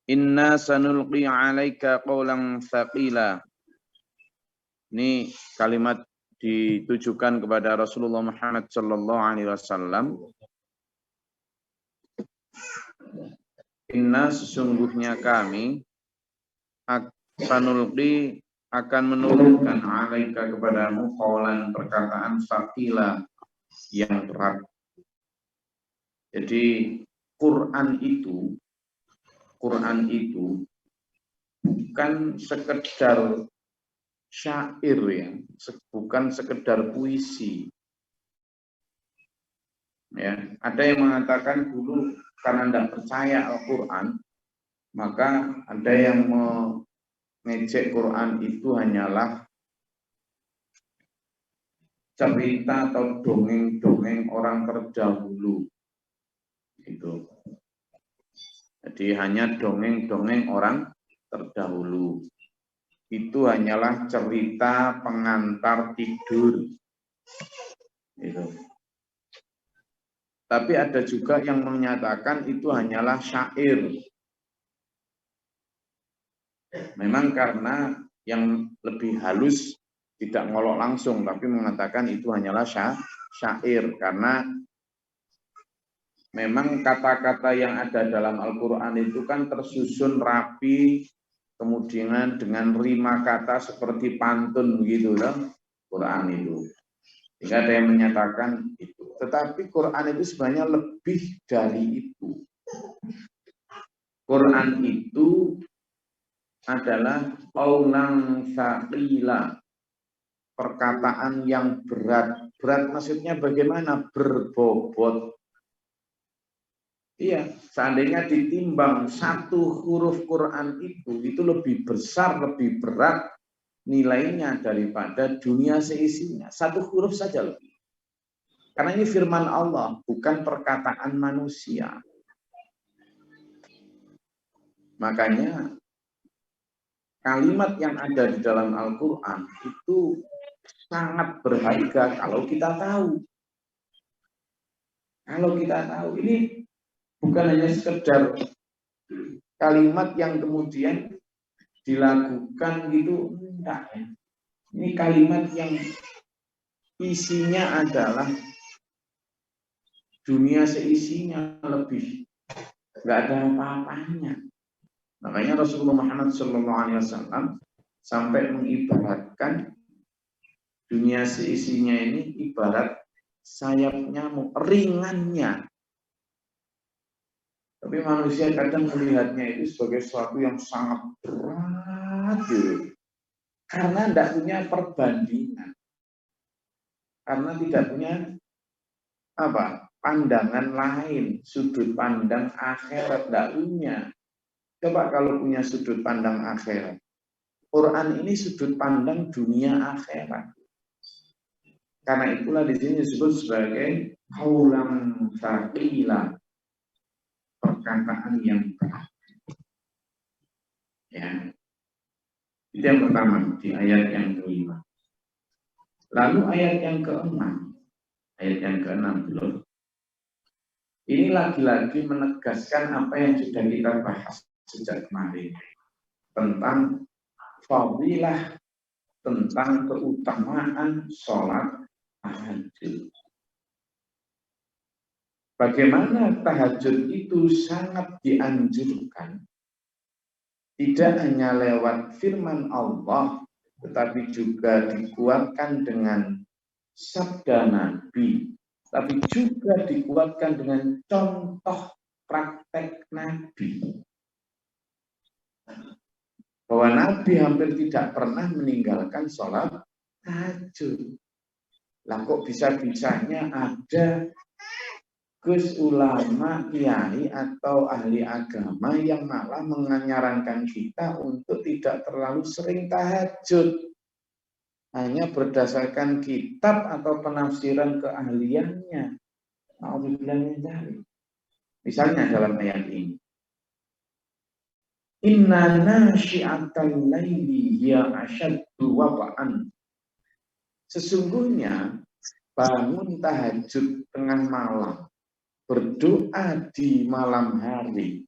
Inna sanulqi 'alaika qawlan tsaqila. Ini kalimat ditujukan kepada Rasulullah Muhammad sallallahu alaihi wasallam. Inna sesungguhnya kami sanulqi akan menurunkan 'alaika kepadamu qawlan perkataan tsaqila yang berat. Jadi Quran itu bukan sekedar syair ya, bukan sekedar puisi. Ya, ada yang mengatakan dulu karena tidak percaya Al-Quran, maka ada yang mengejek Quran itu hanyalah cerita atau dongeng-dongeng orang terdahulu. Gitu. Jadi hanya dongeng-dongeng orang terdahulu. Itu hanyalah cerita pengantar tidur. Gitu. Tapi ada juga yang menyatakan itu hanyalah syair. Memang karena yang lebih halus tidak ngolok langsung, tapi mengatakan itu hanyalah syair. Karena memang kata-kata yang ada dalam Al-Quran itu kan tersusun rapi, kemudian dengan rima kata seperti pantun begitu loh, Quran itu. Sehingga ada yang menyatakan itu. Tetapi Quran itu sebenarnya lebih dari itu. Quran itu adalah qaulan tsaqila, perkataan yang berat. Berat maksudnya bagaimana? Berbobot. Iya, seandainya ditimbang satu huruf Quran itu lebih besar, lebih berat nilainya daripada dunia seisinya. Satu huruf saja lebih. Karena ini firman Allah, bukan perkataan manusia. Makanya kalimat yang ada di dalam Al-Quran itu sangat berharga kalau kita tahu. Kalau kita tahu, ini bukan hanya sekedar kalimat yang kemudian dilakukan gitu, enggak ya. Ini kalimat yang isinya adalah dunia seisinya lebih, enggak ada apa-apanya. Makanya Rasulullah Muhammad SAW sampai mengibaratkan dunia seisinya ini ibarat sayap nyamuk, ringannya. Tapi manusia kadang melihatnya itu sebagai sesuatu yang sangat berat gitu. Karena tidak punya perbandingan. Karena tidak punya pandangan lain, sudut pandang akhirat tidak punya. Coba kalau punya sudut pandang akhirat. Quran ini sudut pandang dunia akhirat. Karena itulah di sini disebut sebagai qaulan tsaqila, perkataan yang berat. Ya. Itu yang pertama di ayat yang kelima. Lalu ayat yang keenam, ayat yang keenam belum. Ini lagi-lagi menegaskan apa yang sudah kita bahas sejak kemarin tentang fadilah, tentang keutamaan sholat tahajud. Bagaimana tahajud itu sangat dianjurkan, tidak hanya lewat firman Allah, tetapi juga dikuatkan dengan sabda Nabi, tapi juga dikuatkan dengan contoh praktek Nabi. Bahwa Nabi hampir tidak pernah meninggalkan sholat tahajud. Lah kok bisa-bisanya ada Gus ulama, kiai atau ahli agama yang malah menyarankan kita untuk tidak terlalu sering tahajud. Hanya berdasarkan kitab atau penafsiran keahliannya. Misalnya dalam ayat ini. Inna nasyi'atal laili hiya asyaddu waqa'an. Sesungguhnya bangun tahajud tengah malam berdoa di malam hari,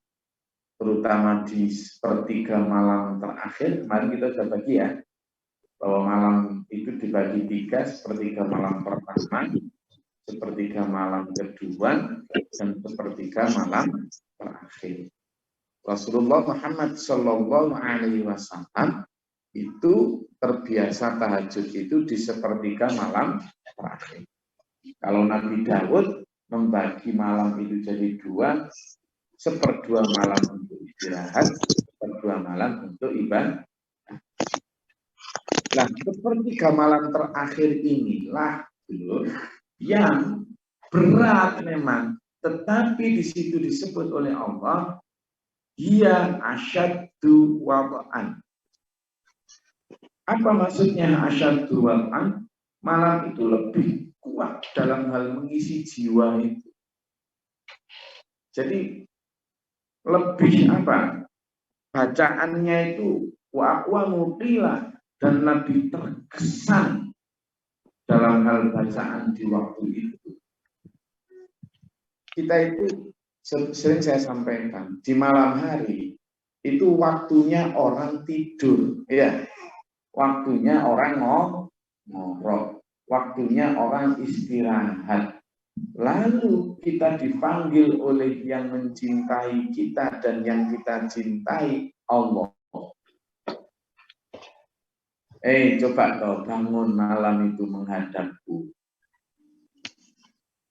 terutama di sepertiga malam terakhir. Kemarin kita sudah bagi ya, bahwa malam itu dibagi tiga, sepertiga malam pertama, sepertiga malam kedua, dan sepertiga malam terakhir. Rasulullah Muhammad Shallallahu Alaihi Wasallam itu terbiasa tahajud itu di sepertiga malam terakhir. Kalau Nabi Daud membagi malam itu jadi dua, seperdua malam untuk istirahat, seperdua malam untuk ibadah. Nah, sepertiga malam terakhir inilah yang berat memang, tetapi di situ disebut oleh Allah, dia asyaddu wad'an. Apa maksudnya asyaddu wad'an? Malam itu lebih kuat dalam hal mengisi jiwa itu. Jadi lebih apa? Bacaannya itu wa mutilah, dan Nabi terkesan dalam hal bacaan di waktu itu. Kita itu sering saya sampaikan, di malam hari itu waktunya orang tidur, ya, waktunya orang ngorok, waktunya orang istirahat. Lalu kita dipanggil oleh yang mencintai kita dan yang kita cintai, Allah. Coba kau bangun malam itu menghadapku.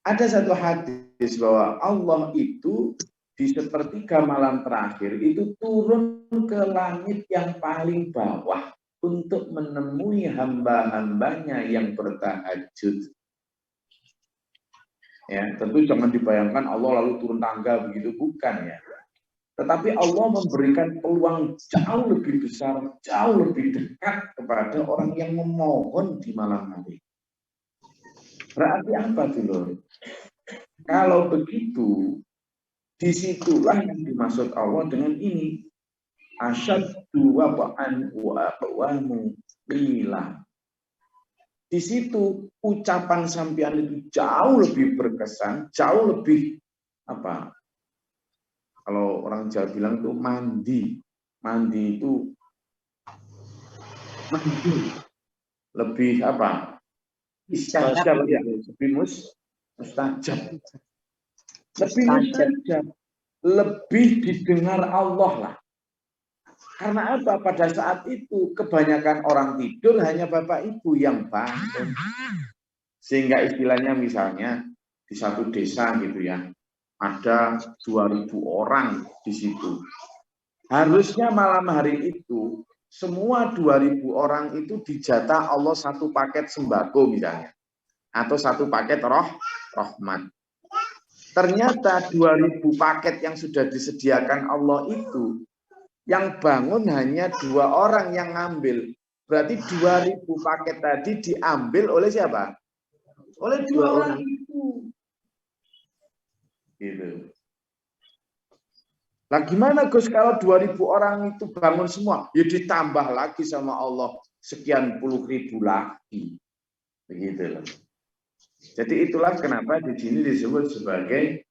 Ada satu hadis bahwa Allah itu di sepertiga malam terakhir itu turun ke langit yang paling bawah untuk menemui hamba-hambanya yang bertahajud. Ya, tentu jangan dibayangkan Allah lalu turun tangga begitu, bukan ya. Tetapi Allah memberikan peluang jauh lebih besar, jauh lebih dekat kepada orang yang memohon di malam hari. Berarti apa dulu? Kalau begitu, disitulah yang dimaksud Allah dengan ini. Asyaddu waba'an wa aqwamu qila. Di situ ucapan sampean itu jauh lebih berkesan, jauh lebih apa? Kalau orang Jawa bilang itu mandi. Mandi itu mandi. Lebih apa? Istajab ya, lebih mustajab. Lebih mustajab. Lebih didengar Allah lah. Karena apa? Pada saat itu kebanyakan orang tidur, hanya Bapak Ibu yang bangun. Sehingga istilahnya misalnya di satu desa gitu ya, ada 2.000 orang di situ. Harusnya malam hari itu semua 2.000 orang itu dijatah Allah satu paket sembako misalnya, atau satu paket rahmat. Ternyata 2.000 paket yang sudah disediakan Allah itu, yang bangun hanya 2 orang yang ngambil. Berarti 2.000 paket tadi diambil oleh siapa? Oleh 2 orang itu. Gitu. Nah gimana Gus kalau 2.000 orang itu bangun semua? Ya ditambah lagi sama Allah sekian puluh ribu lagi. Begitu loh. Jadi itulah kenapa di sini disebut sebagai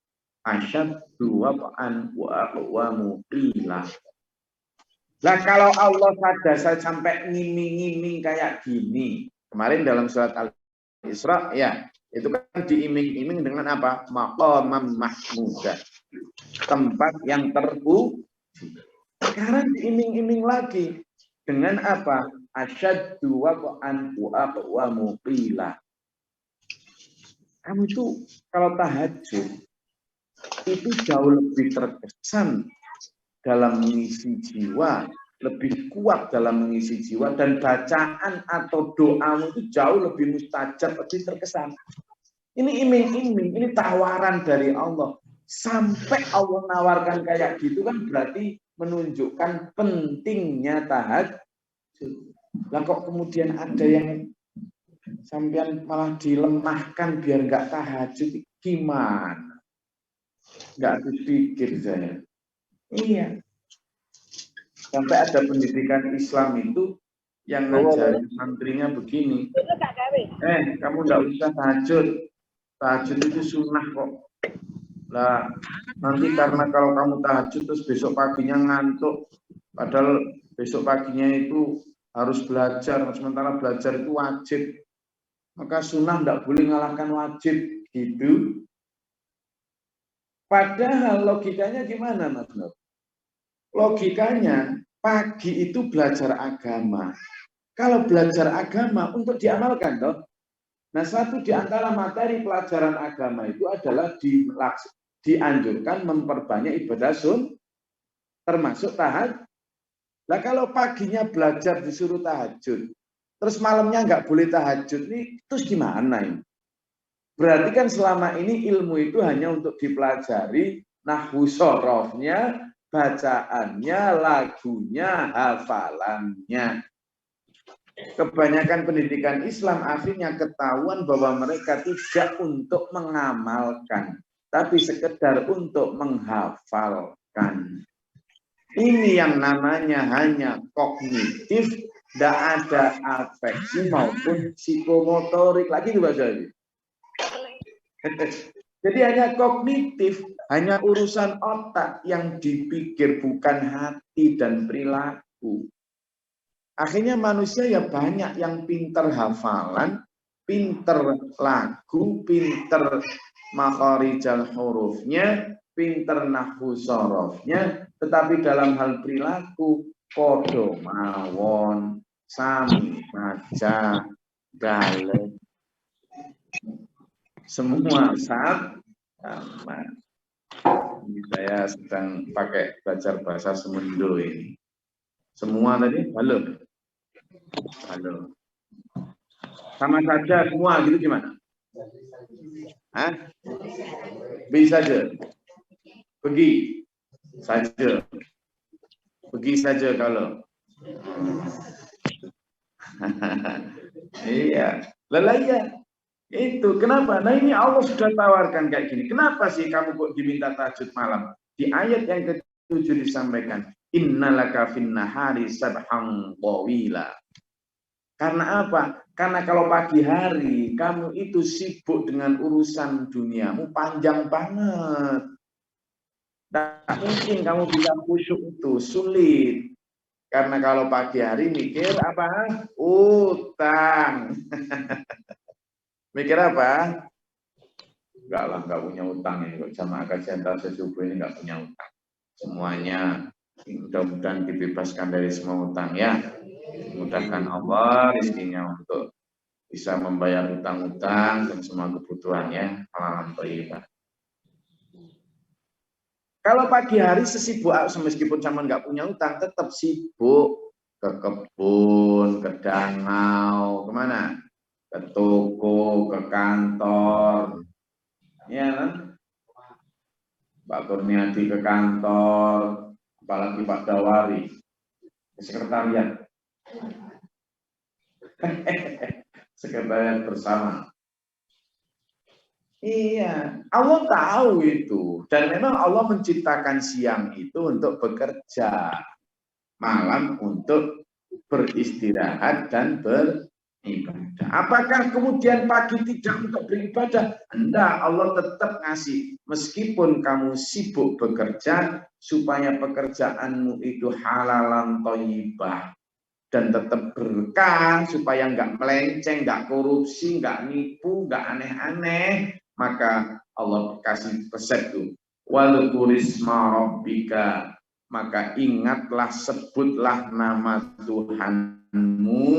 asyaddu wab'an wa aqwamu qila. Nah kalau Allah saja sampai ngiming-ngiming kayak gini, kemarin dalam surat Al-Isra ya, itu kan diiming-iming dengan apa? Maqamam mahmudah, tempat yang terpuji. Sekarang diiming-iming lagi dengan apa? Asyaddu wab'an wa aqwamu qila. Kamu itu kalau tahajud itu jauh lebih terkesan dalam mengisi jiwa, lebih kuat dalam mengisi jiwa, dan bacaan atau doamu itu jauh lebih mustajab, lebih terkesan. Ini iming-iming, ini tawaran dari Allah. Sampai Allah nawarkan kayak gitu kan berarti menunjukkan pentingnya tahajud. Lah kok kemudian ada yang sampean malah dilemahkan biar nggak tahajud, gimana? Nggak habis pikir saya. Iya. Sampai ada pendidikan Islam itu yang ngajarin santrinya begini. Kamu nggak usah tahajud. Tahajud itu sunnah kok. Nah, nanti karena kalau kamu tahajud terus besok paginya ngantuk, padahal besok paginya itu harus belajar, sementara belajar itu wajib. Maka sunnah tidak boleh ngalahkan wajib, gitu. Padahal logikanya gimana, Mas Nur? Logikanya pagi itu belajar agama. Kalau belajar agama untuk diamalkan, toh. Nah, satu di antara materi pelajaran agama itu adalah dianjurkan memperbanyak ibadah termasuk tahajud. Nah, kalau paginya belajar disuruh tahajud, terus malamnya nggak boleh tahajud, nih terus gimana ini? Berarti kan selama ini ilmu itu hanya untuk dipelajari nahwu sorofnya, bacaannya, lagunya, hafalannya. Kebanyakan pendidikan Islam akhirnya ketahuan bahwa mereka tidak untuk mengamalkan, tapi sekedar untuk menghafalkan. Ini yang namanya hanya kognitif, tidak ada afeksi maupun psikomotorik lagi itu Pak Jadi. Jadi hanya kognitif, hanya urusan otak yang dipikir, bukan hati dan perilaku. Akhirnya manusia ya banyak yang pinter hafalan, pinter lagu, pinter makharijal hurufnya, pinter nahwu sorofnya, tetapi dalam hal perilaku kodo mawon, sami maca, dalem, semua sama. Ini saya sedang pakai belajar bahasa Semendo ini. Semua tadi halo. Halo. Sama saja semua gitu gimana? Hah? Bisa saja. Pergi saja. Pergi saja kalau. Iya. Lelah ya. Itu kenapa? Nah ini Allah sudah tawarkan kayak gini. Kenapa sih kamu kok diminta tahajud malam? Di ayat yang ke-7 disampaikan, innalaka fin nahari sabhan tawila. Karena apa? Karena kalau pagi hari kamu itu sibuk dengan urusan duniamu panjang banget. Tak mungkin kamu bisa khusyuk itu, sulit. Karena kalau pagi hari mikir apa? Utang. Mikir apa? Enggak lah, enggak punya utang ini. Kok jamaah kajian tahajud subuh ini enggak punya utang. Semuanya mudah-mudahan dibebaskan dari semua utang ya. Mudahkan Allah rezekinya untuk bisa membayar utang-utang dan semua kebutuhannya halalan thayyibah. Kalau pagi hari sesibuk meskipun sama nggak punya utang tetap sibuk ke kebun, ke danau, kemana? Ke toko, ke kantor, ya kan? Pak Kurniadi ke kantor, apalagi Pak Dawari ke sekretariat. Sekretariat bersama. Iya, Allah tahu itu. Dan memang Allah menciptakan siang itu untuk bekerja, malam untuk beristirahat dan beribadah. Apakah kemudian pagi tidak untuk beribadah? Enggak, Allah tetap ngasih. Meskipun kamu sibuk bekerja, supaya pekerjaanmu itu halalan thayyibah. Dan tetap berkah supaya nggak melenceng, nggak korupsi, nggak nipu, nggak aneh-aneh, maka Allah kasih resep tuh. Wadzukurisma rabbika, maka ingatlah, sebutlah nama Tuhanmu.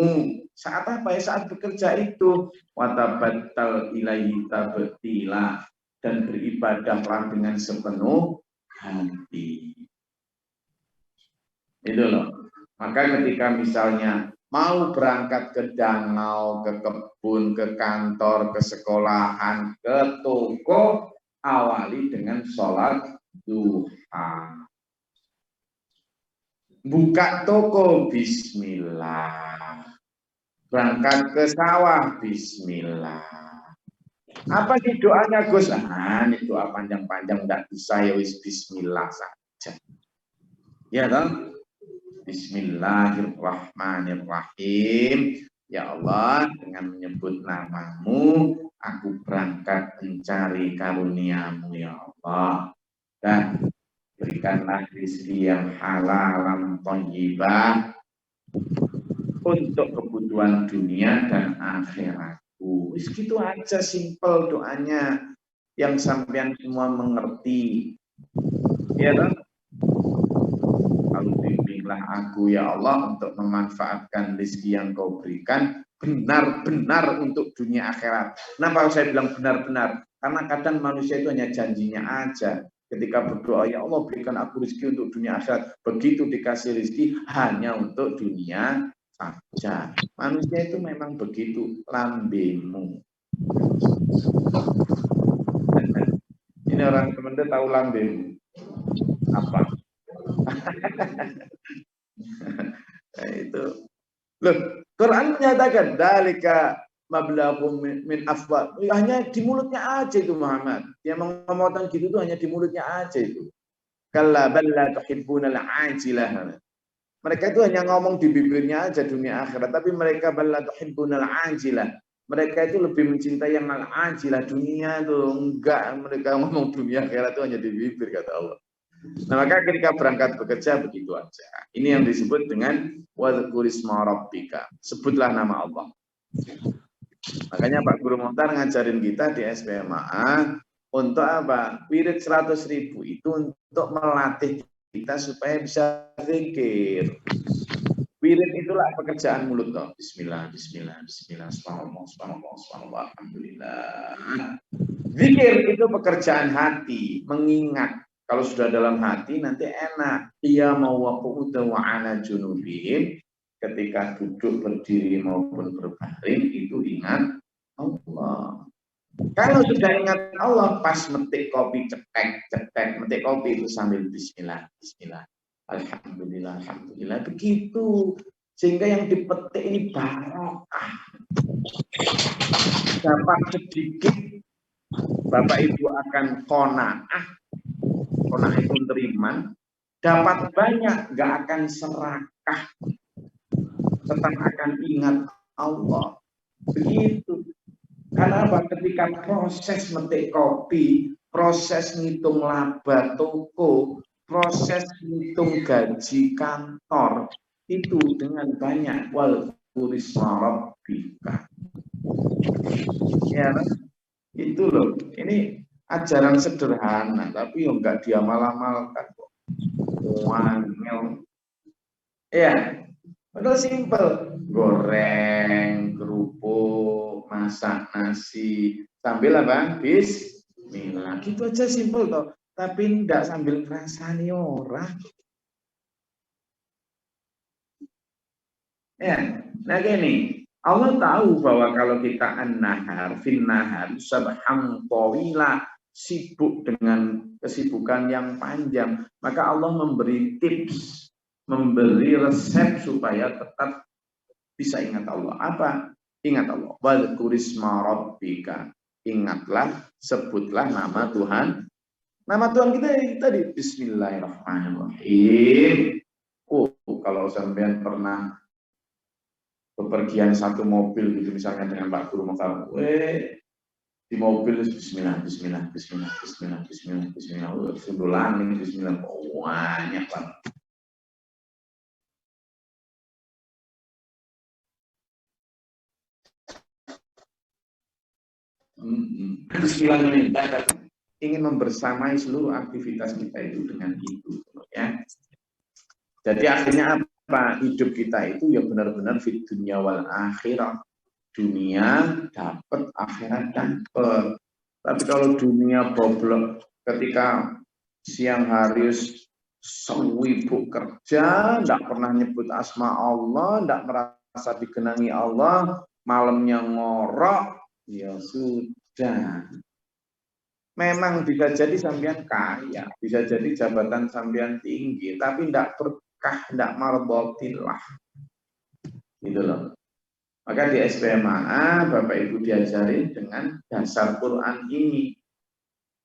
Saat apa ya? Saat bekerja itu. Watabattal ilaihi tabtila, dan beribadahlah dengan sepenuh hati. Itu loh. Maka ketika misalnya mau berangkat ke danau, ke kebun, ke kantor, ke sekolahan, ke toko, awali dengan sholat duha. Buka toko, bismillah. Berangkat ke sawah, bismillah. Apa sih doanya Gus? Ini doa panjang-panjang tidak bisa, ya wis bismillah saja. Ya toh? Bismillahirrahmanirrahim. Ya Allah, dengan menyebut namamu, aku berangkat mencari karuniamu ya Allah. Allah. Dan berikanlah rezeki yang halal thayyibah untuk kebutuhan dunia dan akhiratku. Wis gitu aja, simple doanya yang sampean semua mengerti. Ya kan? Lalu bimbinglah aku ya Allah untuk memanfaatkan rezeki yang kau berikan benar-benar untuk dunia akhirat. Kenapa saya bilang benar-benar? Karena kadang manusia itu hanya janjinya aja. Ketika berdoa, ya Allah berikan aku rezeki untuk dunia akhirat. Begitu dikasih rezeki hanya untuk dunia saja. Manusia itu memang begitu, lambemu. Ini orang Kementerian tahu lambemu apa? Nah, itu loh, Quran menyatakan dalika mablagum min afwah. Hanya di mulutnya aja itu Muhammad. Dia ngomong gitu tuh hanya di mulutnya aja itu. Kalla bal la tuhibbunal ajilah. Mereka itu hanya ngomong di bibirnya aja dunia akhirat, tapi mereka bal la tuhibbunal ajilah. Mereka itu lebih mencintai yang al-ajilah, dunia itu enggak, mereka ngomong dunia akhirat itu hanya di bibir kata Allah. Nah, maka ketika berangkat bekerja begitu aja. Ini yang disebut dengan wadhkurisma rabbika. Sebutlah nama Allah. Makanya Pak Guru Mohtar ngajarin kita di SPMA untuk apa? Wirid 100.000 itu untuk melatih kita supaya bisa zikir. Wirid itulah pekerjaan mulut toh. Bismillah, bismillah, bismillah, subhanallah, subhanallah, subhanallah, alhamdulillah. Zikir itu pekerjaan hati, mengingat. Kalau sudah dalam hati nanti enak. Ia mau waqu'uda wa ala junubihim, ketika duduk, berdiri maupun berbaring itu ingat Allah. Kalau sudah ingat Allah pas metik kopi cetek, metik kopi itu sambil bismillah, bismillah. Alhamdulillah, alhamdulillah. Begitu. Sehingga yang dipetik ini barokah. Dapat sedikit, Bapak Ibu akan qanaah. Qanaah itu terima. Dapat banyak, gak akan serakah. Tetap akan ingat Allah. Begitu. Karena apa? Ketika proses metik kopi, proses ngitung laba toko, proses ngitung gaji kantor, itu dengan banyak wal kurisma rabbika. Ya, itu loh. Ini ajaran sederhana, tapi enggak diamal-amalkan kok. Wangel. Ya, padahal simpel. Goreng, kerupuk, masak nasi, sambil apa? Bismillah. Gitu aja simpel toh. Tapi enggak sambil ngerasani orang. Ya, nah gini. Allah tahu bahwa kalau kita an-nahar, fin-nahar, sabhan tawila, sibuk dengan kesibukan yang panjang, maka Allah memberi tips, memberi resep supaya tetap bisa ingat Allah. Apa? Ingat Allah. Wadhkurisma rabbika. Ingatlah, sebutlah nama Tuhan. Nama Tuhan kita tadi Bismillahirrahmanirrahim. Oh, kalau sampean pernah bepergian satu mobil gitu misalnya dengan Pak Guru Mohtar, di mobil Bismillah, Bismillah, Bismillah, Bismillah, Bismillah, Bismillah, Bismillah, Bismillah, banyak banget. Bismillah, ingin membersamai seluruh aktivitas kita itu dengan itu, ya. Jadi akhirnya apa? Hidup kita itu ya benar-benar fit dunya wal akhirah. Dunia dapat, akhirat dapat. Tapi kalau dunia boblok, ketika siang hari sibuk kerja, tidak pernah nyebut asma Allah, tidak merasa digenangi Allah, malamnya ngorok, ya sudah. Memang bisa jadi sampean kaya, bisa jadi jabatan sampean tinggi, tapi tidak berkah, tidak marbotillah. Gitu loh. Maka di SPMA, Bapak Ibu diajarin dengan dasar Quran ini.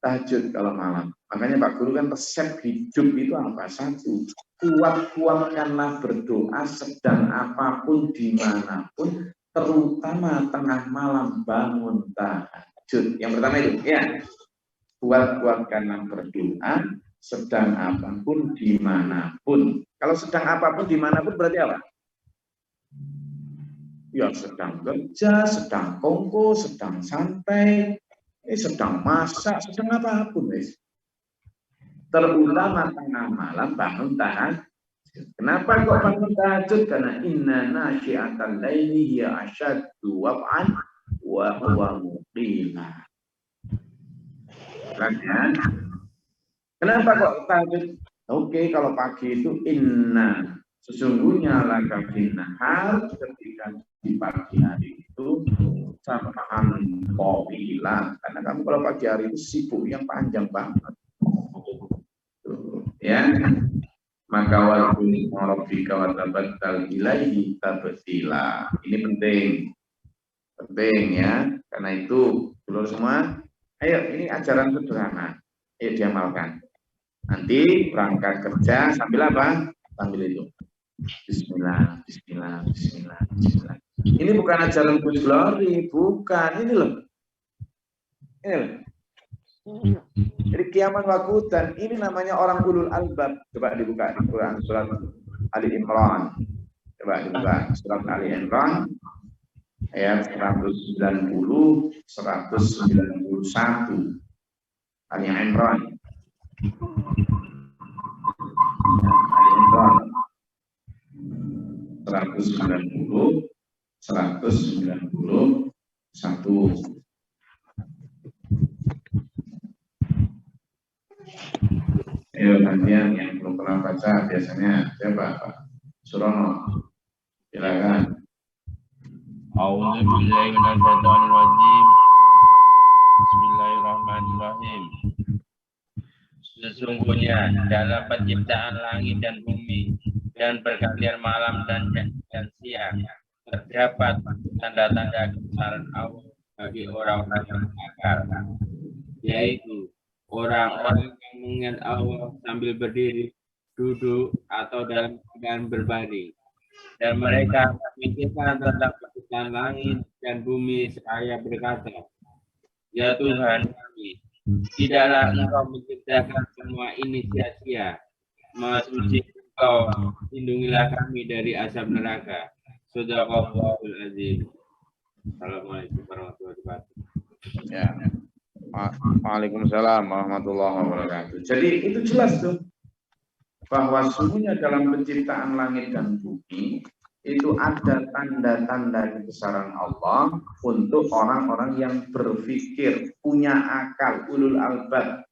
Tahajud kalau malam. Makanya Pak Guru kan resep hidup itu apa? Satu, kuat-kuatkanlah berdoa sedang apapun, dimanapun, terutama tengah malam bangun tahajud. Yang pertama itu, ya. kuat-kuatkanlah berdoa sedang apapun dimanapun. Kalau sedang apapun dimanapun berarti apa? Ya sedang kerja, sedang kongko, sedang santai, sedang masak, sedang apapun. Terutama tengah malam bangun tahajud. Kenapa kok bangun tahajud? Karena inna nasyi'atal laili hiya asyaddu wab'an wa huwa muqimah. Kenapa kok tahajud? Oke, kalau pagi itu inna, sesungguhnya laka finnahar, ketika di pagi hari itu sab'an tawila. Karena kamu kalau pagi hari itu sibuk yang panjang banget. Ya, maka walaupun rabbika wa tabattal ilaihi tabtila. Ini penting ya. Karena itu dulu semua, ayo ini ajaran sederhana, ayo diamalkan. Nanti berangkat kerja sambil apa? Sambil itu Bismillah, Bismillah, Bismillah, Bismillah. Ini bukan ajaran Gus Glory, bukan. Ini loh. Jadi kiaman wakutan ini namanya orang ulul albab. Coba dibuka di Quran surat Ali Imran. Coba dibuka surat Ali Imran ayat 190 191. Ali Imran. Ali Imran 190 191. Ayo gantian yang belum pernah baca biasanya siapa Pak Surono, silakan. A'udzubillahi minasyaitonir rajim. Bismillahirrahmanirrahim. Sesungguhnya dalam penciptaan langit dan bumi dan pergantian malam dan siang terdapat tanda-tanda kebesaran Allah bagi orang-orang yang berakal, yaitu orang-orang yang mengingat Allah sambil berdiri, duduk, atau dalam keadaan berbaring. Dan mereka memikirkan tentang penciptaan langit dan bumi seraya berkata, ya Tuhan kami, tidaklah Engkau menciptakan semua ini sia-sia. Maha suci Engkau, lindungilah kami dari azab neraka. Shadaqallahul azim. Assalamualaikum warahmatullahi wabarakatuh. Ya. Waalaikumsalam warahmatullahi wabarakatuh. Jadi itu jelas tuh bahwa sesungguhnya dalam penciptaan langit dan bumi itu ada tanda-tanda kebesaran Allah untuk orang-orang yang berpikir, punya akal, ulul albab.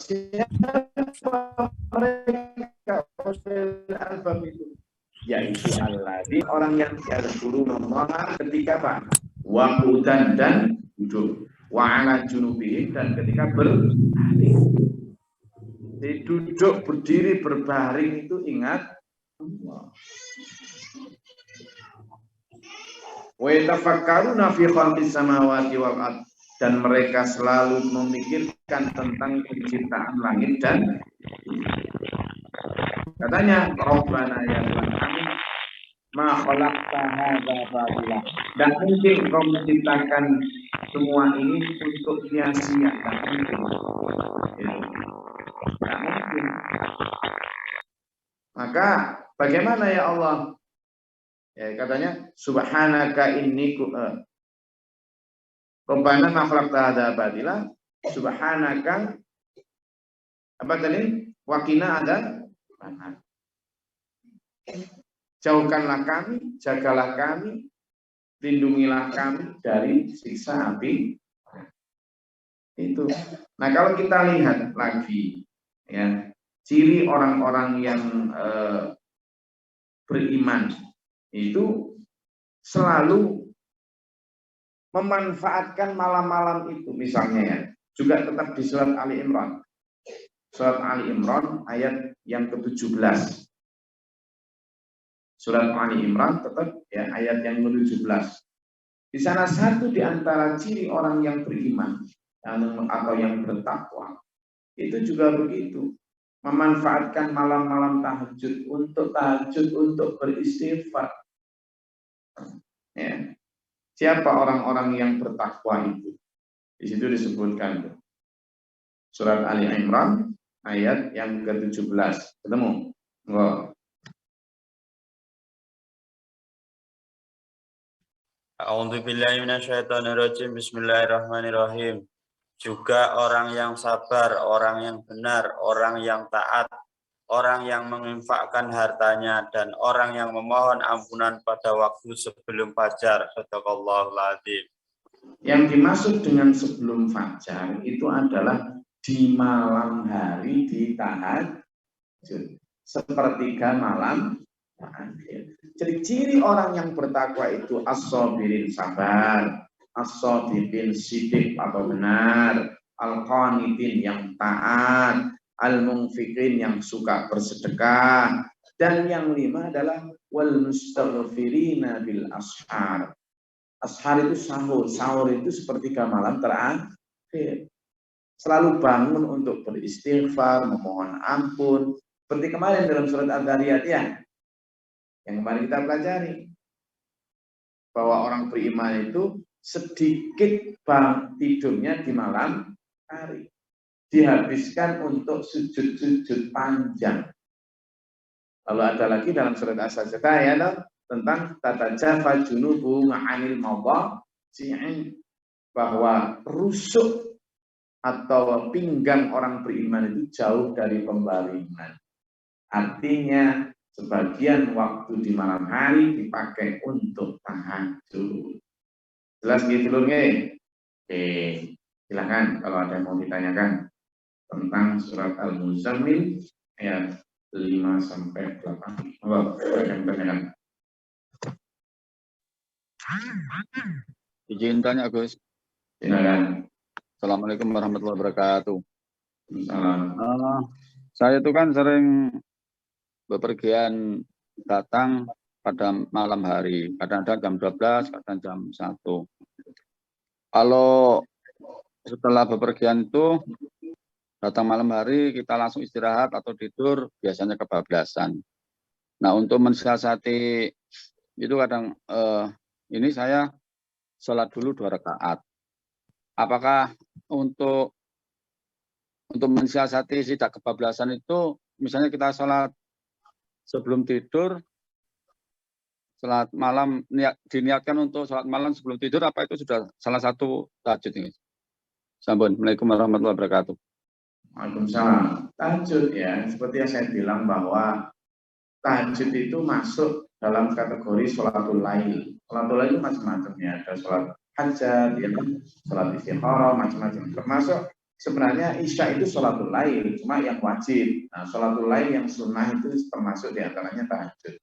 Siapa mereka ulul albab itu? Yaitu alladzi orang yang yadhkuruna Allah ketika apa? Waqudan dan duduk, wa ala junubihim dan ketika berbaring. Duduk, berdiri, berbaring itu ingat Allah. Wa yatafakkaruna fi khalqis samawati wal ardh dan mereka selalu memikirkan tentang penciptaan langit dan katanya Rabbana ya Tuhan kami ma khalaqta hadza batila. Dan mungkin Kau menciptakan semua ini untuk sia-sia, tidak mungkin. Maka bagaimana ya Allah? Ya, katanya subhanaka inni Rabbana ma khalaqta hadza batila subhanaka apa tadi? Waqina ada jauhkanlah kami, jagalah kami, lindungilah kami dari siksa api. Itu. Nah, kalau kita lihat lagi ya, ciri orang-orang yang beriman itu selalu memanfaatkan malam-malam itu misalnya ya. Juga tetap di surat Ali Imran. Surat Ali Imran ayat yang ke-17. Surat Ali Imran tetap ya ayat yang ke-17. Di sana satu di antara ciri orang yang beriman atau yang bertakwa itu juga begitu, memanfaatkan malam-malam tahajud untuk beristighfar. Ya. Siapa orang-orang yang bertakwa itu? Di situ disebutkan surat Ali Imran ayat yang ke-17. Ketemu? Enggak. A'udzubillahi minasyaitonirrajim. Bismillahirrahmanirrahim. Juga orang yang sabar, orang yang benar, orang yang taat, orang yang menginfakkan hartanya, dan orang yang memohon ampunan pada waktu sebelum fajar. Shadaqallahul adzim. Yang dimaksud dengan sebelum fajar itu adalah di malam hari di tahajud, sepertiga malam. Jadi ciri orang yang bertakwa itu as-sabirin, sabar, as-shadiqin, sidik atau benar, al-qanitin, yang taat, al-munfiqin, yang suka bersedekah, dan yang 5 adalah wal mustaghfirina bil ashar. Ashar itu sahur, sahur itu sepertiga malam terakhir. Selalu bangun untuk beristighfar, memohon ampun. Seperti kemarin dalam surat Al-Dhariyat ya, yang kemarin kita pelajari, bahwa orang beriman itu sedikit tidurnya di malam hari, dihabiskan untuk sujud-sujud panjang. Lalu ada lagi dalam surat As-Sajdah ya, tentang tatajafa junubuhum 'anil mawadi'in, bahwa rusuk atau pinggang orang beriman itu jauh dari pembaringan. Artinya sebagian waktu di malam hari dipakai untuk tahajud. Jelas gitu loh, nggih? Oke, silakan kalau ada yang mau ditanyakan tentang surat Al-Muzammil ayat 5 sampai 8. Oh, tanyakan. Izin tanya, Gus. Silakan. Assalamualaikum warahmatullahi wabarakatuh. Salam. Saya itu kan sering bepergian datang pada malam hari, kadang-kadang jam 12, kadang jam 1. Kalau setelah bepergian itu datang malam hari, kita langsung istirahat atau tidur, biasanya kebablasan. Nah, untuk mensiasati itu kadang ini saya sholat dulu 2 rakaat. Apakah untuk mensiasati tidak kebablasan itu, misalnya kita sholat sebelum tidur, sholat malam diniatkan untuk sholat malam sebelum tidur, apa itu sudah salah satu tahajud ini? Assalamualaikum warahmatullahi wabarakatuh. Waalaikumsalam. Tahajud ya, seperti yang saya bilang bahwa tahajud itu masuk dalam kategori sholatul lail. Sholatul lail itu macam-macam ya, ada sholat hajat, ya kan, sholat istikharah, macam-macam. Termasuk sebenarnya isya itu sholatul lail, cuma yang wajib. Nah, sholatul lail yang sunnah itu termasuk diantaranya tahajud.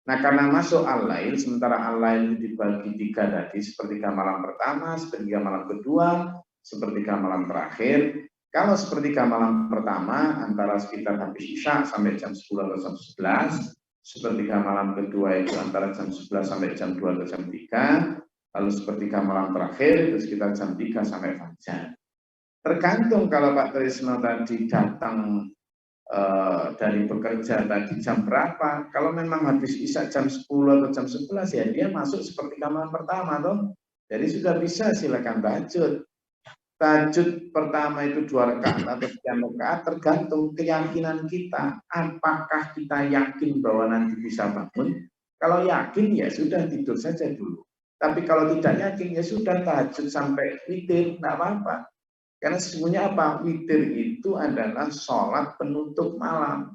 Nah, karena masuk al-lail, sementara al-lail itu dibagi 3 tadi, sepertiga malam pertama, sepertiga malam kedua, sepertiga malam terakhir. Kalau sepertiga malam pertama antara sekitar habis isya sampai jam 10 atau jam 11, sepertiga malam kedua itu antara jam 11 sampai jam 2 atau jam 3, lalu sepertiga malam terakhir itu sekitar jam 3 sampai fajar. Tergantung kalau Pak Trisno tadi datang dari bekerja tadi jam berapa. Kalau memang habis isya jam 10 atau jam 11 ya dia masuk sepertiga malam pertama toh. Jadi sudah bisa, silakan tahajud. Tahajud pertama itu 2 rakaat atau 3 rakaat tergantung keyakinan kita. Apakah kita yakin bahwa nanti bisa bangun? Kalau yakin ya sudah tidur saja dulu. Tapi kalau tidak yakin ya sudah tahajud sampai witir, tidak apa-apa. Karena sesungguhnya apa? Witir itu adalah sholat penutup malam.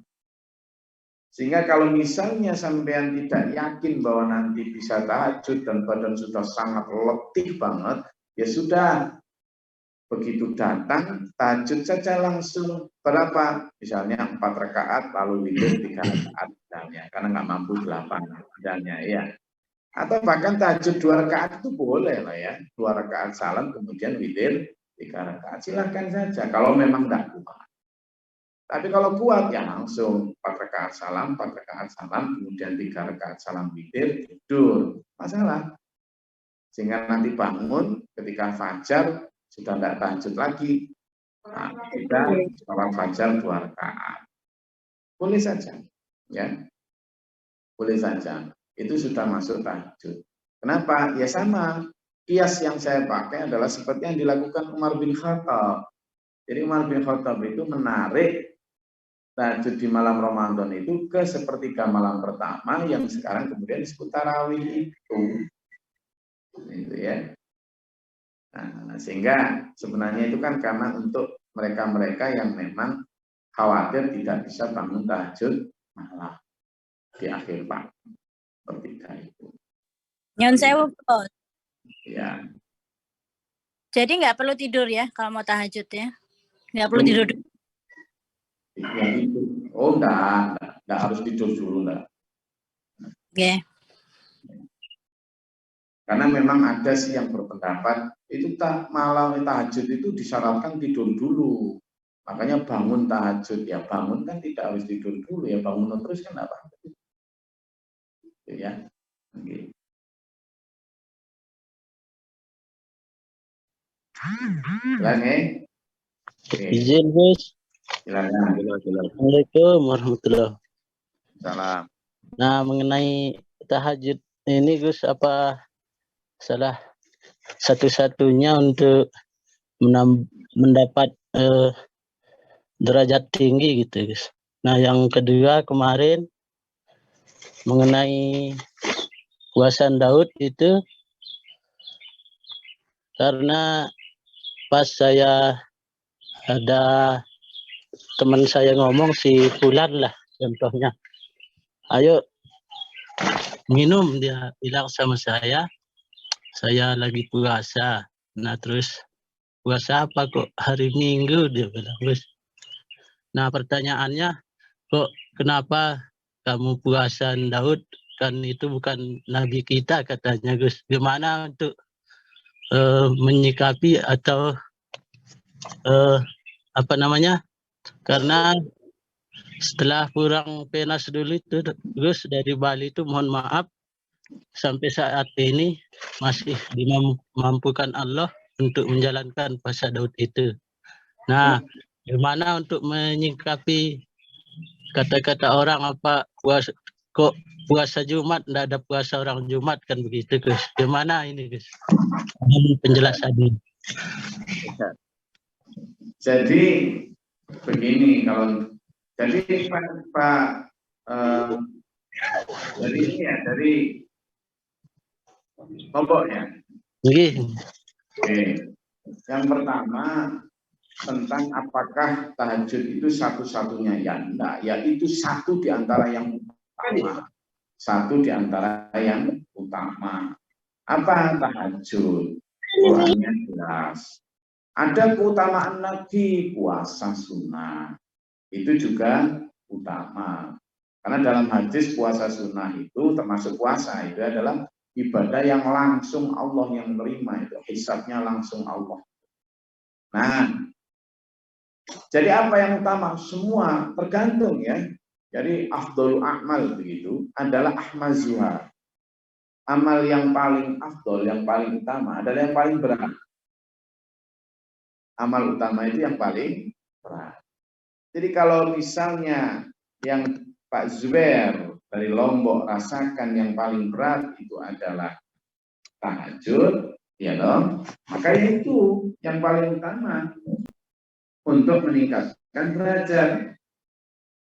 Sehingga kalau misalnya sampean tidak yakin bahwa nanti bisa tahajud dan badan sudah sangat letih banget, ya sudah. Begitu datang, tahajud saja langsung berapa? Misalnya 4 rakaat, lalu witir 3 rakaat misalnya, karena nggak mampu 8 misalnya ya. Atau bahkan tahajud 2 rakaat itu boleh lah ya, 2 rakaat salam kemudian witir 3 rakaat, silahkan saja kalau memang nggak kuat. Tapi kalau kuat ya langsung 4 rakaat salam, 4 rakaat salam, kemudian 3 rakaat salam witir, tidur, masalah. Sehingga nanti bangun ketika fajar sudah tidak tahajud lagi. Nah, kita sholat fajar 2 rakaat. Boleh saja, ya. Boleh saja. Itu sudah masuk tahajud. Kenapa? Ya sama. Kias yang saya pakai adalah seperti yang dilakukan Umar bin Khattab. Jadi Umar bin Khattab itu menarik tahajud di malam Ramadan itu ke sepertiga malam pertama yang sekarang kemudian disebut tarawih itu. Gitu ya. Nah, sehingga sebenarnya itu kan karena untuk mereka-mereka yang memang khawatir tidak bisa bangun tahajud malam di akhir waktu sepertiga itu. Nyon sewu, Bos. Ya. Jadi nggak perlu tidur ya kalau mau tahajud ya? Nggak perlu tidur dulu. Ya, itu. Oh, enggak harus tidur dulu, enggak. Oke. Karena memang ada sih yang berpendapat itu malam tahajud itu disyaratkan tidur dulu. Makanya bangun tahajud, ya bangun kan tidak harus tidur dulu, ya bangun terus kan apa? Ya. Oke. Silakan. Izin, Gus. Silakan. Assalamualaikum warahmatullahi wabarakatuh. Salam. Nah, mengenai tahajud ini, Gus, apa salah satu-satunya untuk mendapat derajat tinggi gitu, Gus. Nah, yang kedua kemarin mengenai puasan Daud itu, karena pas saya ada teman saya ngomong, si Fulan lah contohnya, ayo minum, dia bilang sama saya lagi puasa. Nah terus puasa apa kok hari Minggu, dia bilang, Gus. Nah pertanyaannya, kok kenapa kamu puasa Daud, kan itu bukan nabi kita katanya, Gus. Gimana untuk menyikapi atau apa namanya, karena setelah kurang penas dulu itu, Gus, dari Bali itu, mohon maaf, sampai saat ini masih dimampukan Allah untuk menjalankan puasa Daud itu. Nah, gimana untuk menyikapi kata-kata orang apa puasa Jumat, tidak ada puasa orang Jumat, kan begitu, Gus. Gimana ini, Gus? Penjelasannya. Jadi begini, kalau jadi Pak dari ini ya, dari kelompoknya. Oke. Yang pertama tentang apakah tahajud itu satu-satunya, ya enggak, ya itu satu di antara yang utama. Satu di antara yang utama. Apa tahajud? Qurannya jelas. Ada keutamaan lagi, puasa sunnah. Itu juga utama. Karena dalam hadis puasa sunnah itu termasuk puasa, itu adalah ibadah yang langsung Allah yang menerima, itu hisabnya langsung Allah. Nah, jadi apa yang utama? Semua tergantung ya. Jadi afdolul a'mal begitu adalah ahmazuha. Amal yang paling afdol, yang paling utama adalah yang paling berat. Amal utama itu yang paling berat. Jadi kalau misalnya yang Pak Zubair dari Lombok rasakan yang paling berat itu adalah tahajud, ya dong. Makanya itu yang paling utama untuk meningkatkan derajat.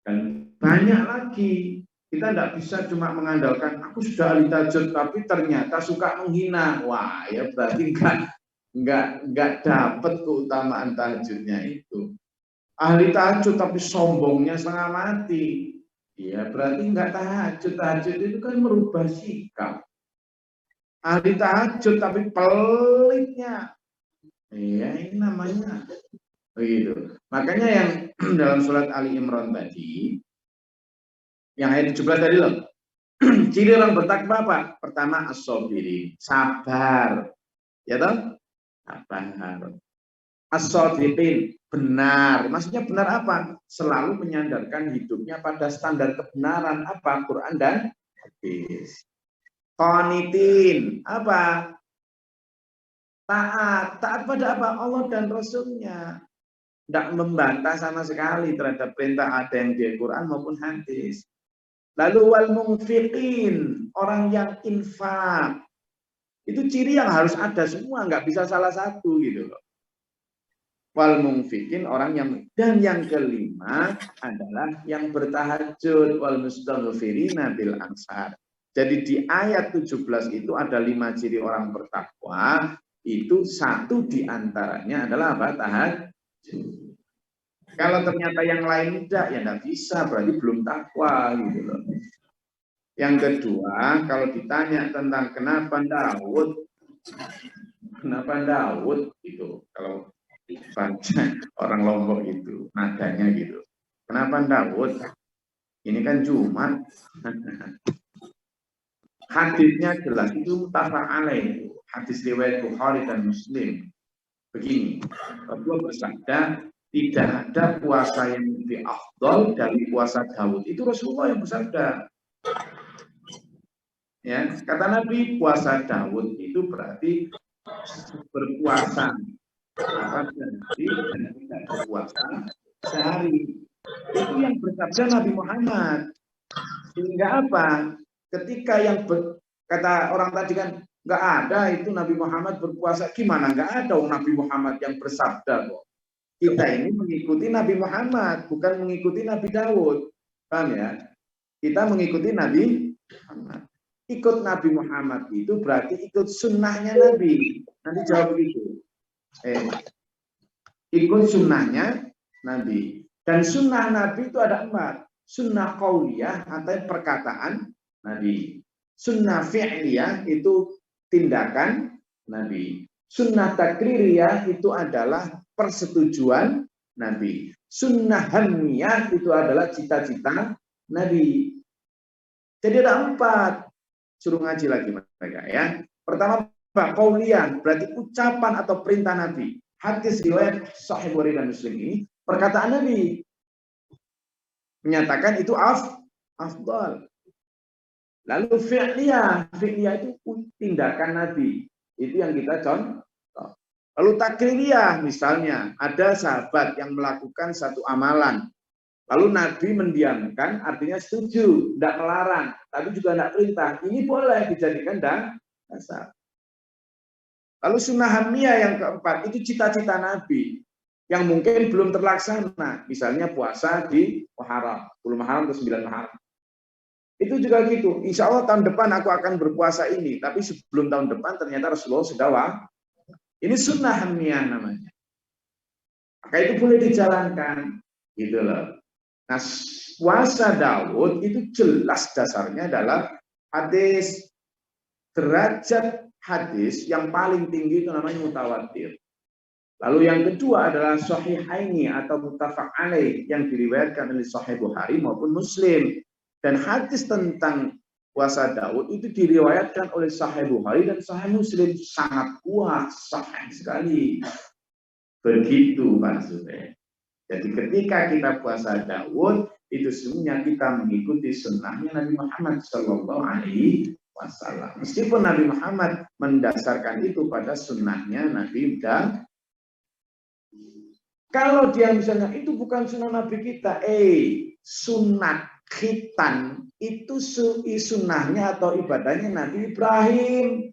Dan banyak lagi, kita tidak bisa cuma mengandalkan aku sudah ahli tahajud tapi ternyata suka menghina. Wah, ya berarti enggak dapat keutamaan tahajudnya itu. Ahli tahajud tapi sombongnya setengah mati. Ya berarti enggak tahajud. Tahajud itu kan merubah sikap. Ahli tahajud tapi pelitnya. Ya ini namanya begitu. Makanya yang dalam surat Ali Imran tadi, yang ayat 17 tadi loh. Ciri orang bertakwa apa? Pertama as-sabirin, sabar. Ya toh? Sabar. As-shadiqin, benar. Maksudnya benar apa? Selalu menyandarkan hidupnya pada standar kebenaran apa? Quran dan hadis. Qanitin, apa? Taat pada apa? Allah dan Rasulnya. Tidak membantah sama sekali terhadap perintah ada yang di Quran maupun hadis. Lalu wal munfiqin, orang yang infak. Itu ciri yang harus ada semua, nggak bisa salah satu gitu loh. Wal mungfikin, orang yang, dan yang kelima adalah yang bertahajud, wal mustaghfirina bil ansar. Jadi di ayat 17 itu ada 5 ciri orang bertakwa, itu satu diantaranya adalah apa? Tahajud. Kalau ternyata yang lain tidak, ya tidak bisa, berarti belum takwa gitu loh. Yang kedua, kalau ditanya tentang kenapa Daud gitu, kalau baca orang Lombok itu nadanya gitu. Kenapa Daud? Ini kan Jumat. Hadisnya jelas itu muttafaq alaih. Hadis riwayat Bukhari dan Muslim. Begini, Rasulullah bersabda, tidak ada puasa yang lebih afdal dari puasa Daud. Itu Rasulullah yang bersabda. Ya, kata Nabi, puasa Daud itu berarti berpuasa berarti dan tidak berpuasa sehari. Itu yang bersabda Nabi Muhammad. Sehingga apa? Ketika yang kata orang tadi kan nggak ada itu Nabi Muhammad berpuasa, gimana nggak ada Nabi Muhammad yang bersabda kok. Kita ini mengikuti Nabi Muhammad, bukan mengikuti Nabi Daud. Paham ya? Kita mengikuti Nabi Muhammad. Ikut Nabi Muhammad itu berarti ikut sunnahnya Nabi. Nanti jawab begitu. Ikut sunnahnya Nabi. Dan sunnah Nabi itu ada 4. Sunnah qauliyah atau perkataan Nabi. Sunnah fi'liyah itu tindakan Nabi. Sunnah takririyah itu adalah persetujuan Nabi. Sunnah hamiyah itu adalah cita-cita Nabi. Jadi ada 4. Suruh ngaji lagi mereka ya. Pertama, qauliyah berarti ucapan atau perintah Nabi. Hadis riwayat Sahih Bukhari dan Muslim ini perkataan Nabi menyatakan itu afdal. Lalu fi'liyah itu tindakan Nabi. Itu yang kita contoh. Lalu takririyah, misalnya ada sahabat yang melakukan satu amalan. Lalu Nabi mendiamkan, artinya setuju, tidak melarang, tapi juga tidak perintah. Ini boleh dijadikan dasar. Lalu sunnah hamiyah yang keempat, itu cita-cita Nabi yang mungkin belum terlaksana. Misalnya puasa di Muharram, 10 Muharram atau 9 Muharram. Itu juga gitu. Insya Allah tahun depan aku akan berpuasa ini. Tapi sebelum tahun depan ternyata Rasulullah sudah wafat. Ini sunnah hamiyah namanya. Maka itu boleh dijalankan. Gitu loh. Nah, puasa Daud itu jelas dasarnya adalah hadis. Derajat hadis yang paling tinggi itu namanya mutawatir. Lalu yang kedua adalah sahihaini atau muttafaq alaih yang diriwayatkan oleh Sahih Bukhari maupun Muslim. Dan hadis tentang puasa Daud itu diriwayatkan oleh Sahih Bukhari dan Sahih Muslim, sangat kuat, sahih sekali. Begitu Pak Zubair. Jadi ketika kita puasa Daud itu semuanya kita mengikuti sunnahnya Nabi Muhammad Shallallahu Alaihi Wasallam. Meskipun Nabi Muhammad mendasarkan itu pada sunnahnya Nabi dan kalau dia misalnya itu bukan sunnah Nabi kita, sunat khitan itu sunnahnya atau ibadahnya Nabi Ibrahim.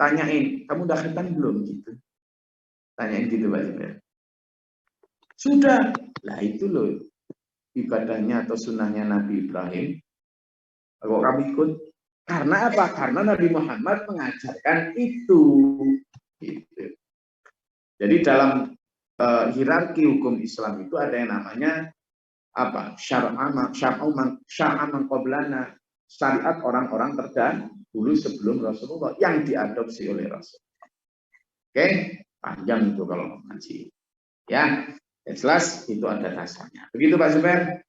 Tanyain, kamu udah khitan belum gitu? Tanyain gitu Pak Zubair. Sudah, lah itu loh ibadahnya atau sunnahnya Nabi Ibrahim. Kalau kami ikut, karena apa? Karena Nabi Muhammad mengajarkan itu. Gitu. Jadi dalam hierarki hukum Islam itu ada yang namanya apa? Syar'an qablana, syariat orang-orang terdahulu sebelum Rasulullah yang diadopsi oleh Rasul. Oke, panjang itu kalau ngaji. Ya. Jelas itu ada dasarnya. Begitu Pak Zubair.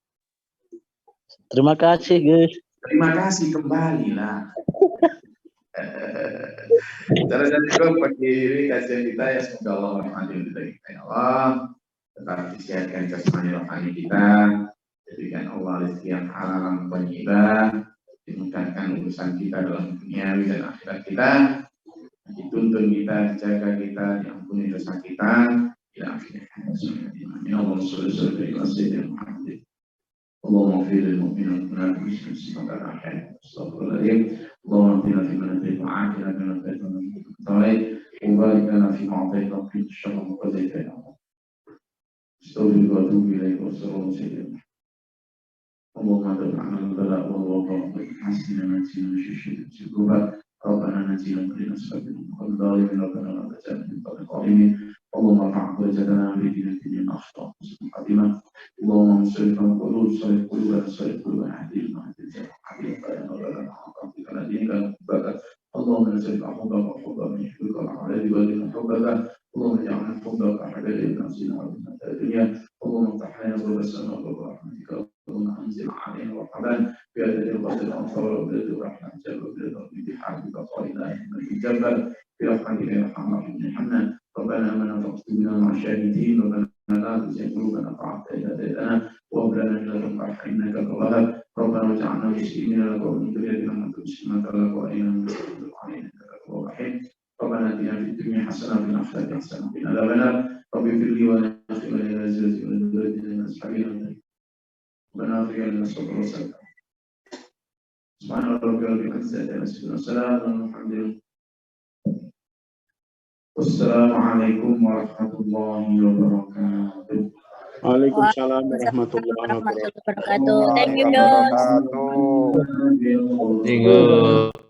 Terima kasih Gus. Terima kasih kembali lah. Cara cukup bagi kajian kita ya semoga Allah merahmati kita ya Allah. Tetap disiarkan jasmani rohani kita. Jadikan Allah rezeki yang halal dan thayyibah. Dimudahkan urusan kita dalam dunia dan akhirat kita. Dituntun kita, dijaga kita, diampuni dosa kita. إلى آخره. اللهم صل وسلم على سيدنا محمد اللهم اغفر للمؤمنين والمؤمنات والمسلمين والأحياء استغفر الله. اللهم اهدنا فيمن هديت وعافنا فيمن هديت وبارك لنا فيما أعطيت وقنا الشر ما قضيت يا الله. استغفرك وأتوب إليك وأستغفر الله سيدنا. اللهم ادع عنا البلاء والوباء وحسن نجينا من شر الذنوب. ربنا نجينا من نسألك من ظالمين ربنا لا تجعلنا من الظالمين. اللهم ارفع درجتنا في دين الدين اخطاء قديما. اللهم صرف القلوب صرف قلوبنا صرف قلوبنا اهدنا واهدنا حبيبنا ولا نعطيك على دينك حبك. اللهم نسألك حبك وحب من يحبك وعلى ولي حبك. اللهم اجعلنا حبك حبيبنا نفسنا ومن الدنيا. اللهم افتح لنا باب السماء وباب رحمتك. اللهم انزل علينا رحمن بيد القدر الانصار وبيد الرحمن جل وعلا بحمدك قائلا من جبل برحمتك يا ارحم الراحمين. ربنا امنا فاكتبنا مع الشاهدين. ربنا لا تزغ قلوبنا بعد إذ هديتنا وهب لنا من لدنك رحمة إنك أنت الوهاب. ربنا اجعلنا مسلمين لك ومن ذريتنا أمة مسلمة لك وأرنا مسلمين علينا إنك أنت الرحيم. ربنا آتنا في الدنيا حسنة وفي الآخرة حسنة وقنا عذاب النار. رب اغفر لي ولأخي ولأزواجي ولذريتنا من أصحابنا. ربنا اغفر لنا الصبر والسلام. سبحان ربك رب العزة عما يصفون وسلام والحمد لله. والسلام عليكم ورحمة الله وبركاته. Waalaikumsalam warahmatullahi wabarakatuh. Thank you, Dok. Wabarakatuh. Thank you.